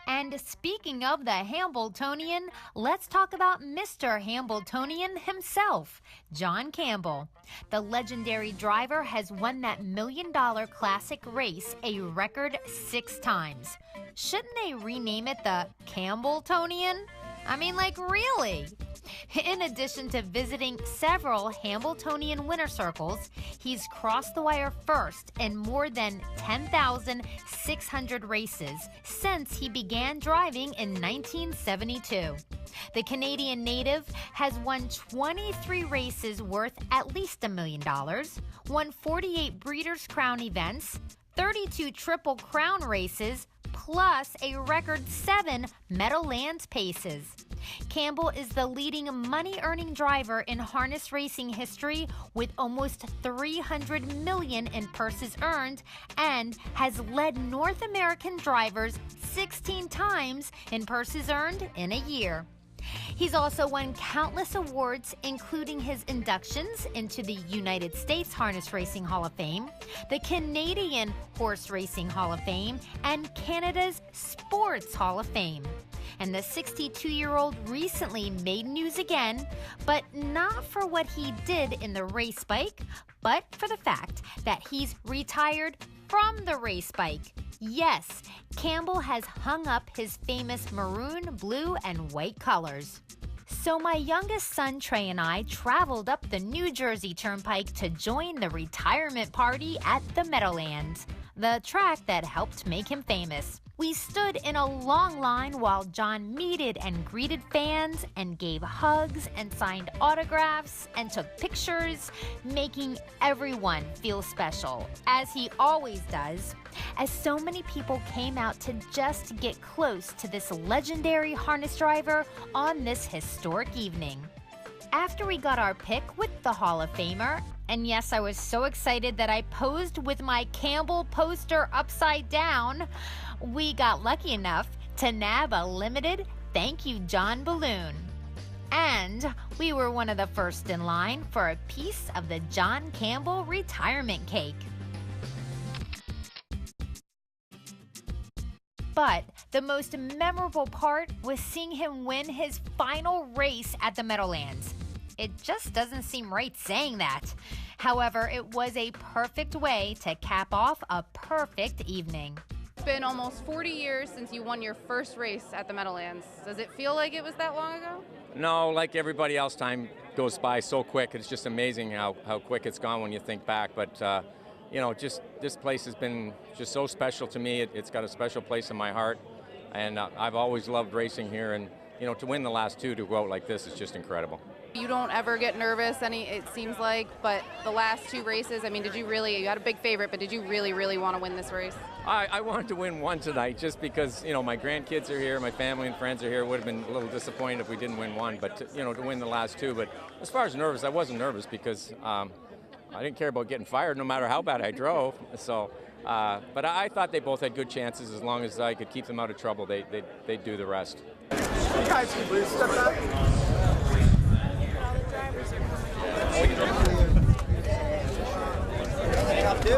And speaking of the Hambletonian, let's talk about Mr. Hambletonian himself, John Campbell. The legendary driver has won that $1 million classic race a record 6 times. Shouldn't they rename it the Campbelltonian? I mean, like, really? In addition to visiting several Hambletonian winner circles, he's crossed the wire first in more than 10,600 races since he began driving in 1972. The Canadian native has won 23 races worth at least $1 million, won 48 Breeders' Crown events, 32 Triple Crown races, plus a record 7 Meadowlands Paces. Campbell is the leading money-earning driver in harness racing history with almost $300 million in purses earned and has led North American drivers 16 times in purses earned in a year. He's also won countless awards, including his inductions into the United States Harness Racing Hall of Fame, the Canadian Horse Racing Hall of Fame, and Canada's Sports Hall of Fame. And the 62-year-old recently made news again, but not for what he did in the race bike, but for the fact that he's retired from the race bike. Yes, Campbell has hung up his famous maroon, blue, and white colors. So my youngest son Trey and I traveled up the New Jersey Turnpike to join the retirement party at the Meadowlands, the track that helped make him famous. We stood in a long line while John meted and greeted fans and gave hugs and signed autographs and took pictures, making everyone feel special, as he always does, as so many people came out to just get close to this legendary harness driver on this historic evening. After we got our pic with the Hall of Famer, and yes, I was so excited that I posed with my Campbell poster upside down, we got lucky enough to nab a limited "Thank You, John" balloon. And we were one of the first in line for a piece of the John Campbell retirement cake. But the most memorable part was seeing him win his final race at the Meadowlands. It just doesn't seem right saying that. However, it was a perfect way to cap off a perfect evening. It's been almost 40 years since you won your first race at the Meadowlands. Does it feel like it was that long ago? No, like everybody else, time goes by so quick. It's just amazing how quick it's gone when you think back. But, you know, just this place has been just so special to me. It's got a special place in my heart. And I've always loved racing here. And, you know, to win the last 2, to go out like this is just incredible. You don't ever get nervous, it seems like, but the last 2 races, I mean, you had a big favorite, but did you really want to win this race? I wanted to win one tonight just because, you know, my grandkids are here, my family and friends are here. It would have been a little disappointed if we didn't win one, but, you know, to win the last 2. But as far as nervous, I wasn't nervous because I didn't care about getting fired no matter how bad I drove. So, but I thought they both had good chances as long as I could keep them out of trouble. They'd do the rest. You guys can please step back. Do you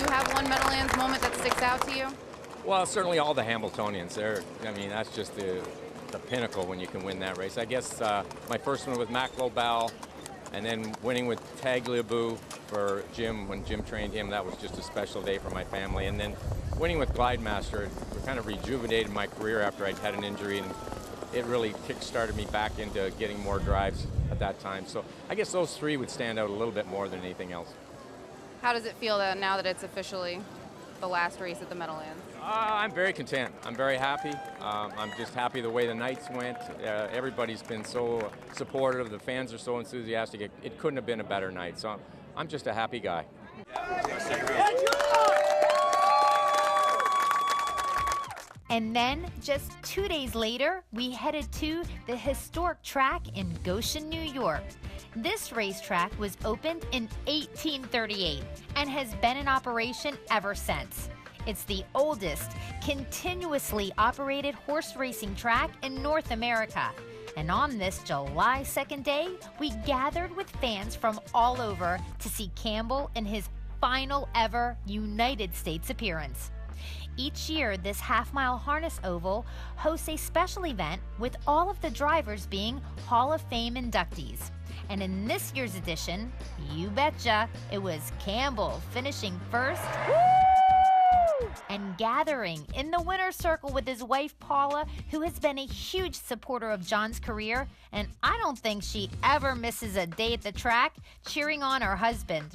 have one Meadowlands moment that sticks out to you? Well, certainly all the Hambletonians. That's just the pinnacle when you can win that race. I guess my first one with Mac Lobel, and then winning with Tagliabue for Jim, when Jim trained him, that was just a special day for my family. And then winning with Glide Master, it kind of rejuvenated my career after I'd had an injury, and it really kick-started me back into getting more drives at that time. So I guess those 3 would stand out a little bit more than anything else. How does it feel now that it's officially the last race at the Meadowlands? I'm very content. I'm very happy. I'm just happy the way the nights went. Everybody's been so supportive. The fans are so enthusiastic. It couldn't have been a better night. So I'm just a happy guy. And then, just 2 days later, we headed to the historic track in Goshen, New York. This racetrack was opened in 1838 and has been in operation ever since. It's the oldest continuously operated horse racing track in North America. And on this July 2nd day, we gathered with fans from all over to see Campbell in his final ever United States appearance. Each year, this half-mile harness oval hosts a special event with all of the drivers being Hall of Fame inductees. And in this year's edition, you betcha, it was Campbell finishing first. Woo! And gathering in the winner's circle with his wife Paula, who has been a huge supporter of John's career, and I don't think she ever misses a day at the track cheering on her husband.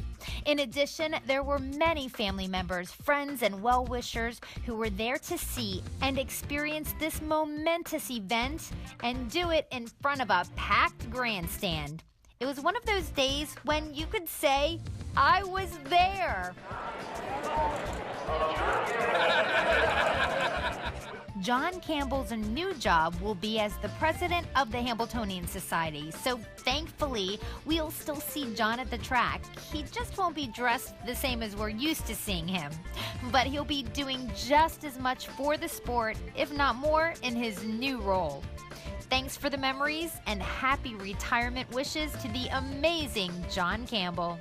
In addition, there were many family members, friends, and well-wishers who were there to see and experience this momentous event and do it in front of a packed grandstand. It was one of those days when you could say, I was there. John Campbell's new job will be as the president of the Hambletonian Society, so thankfully, we'll still see John at the track. He just won't be dressed the same as we're used to seeing him, but he'll be doing just as much for the sport, if not more, in his new role. Thanks for the memories and happy retirement wishes to the amazing John Campbell.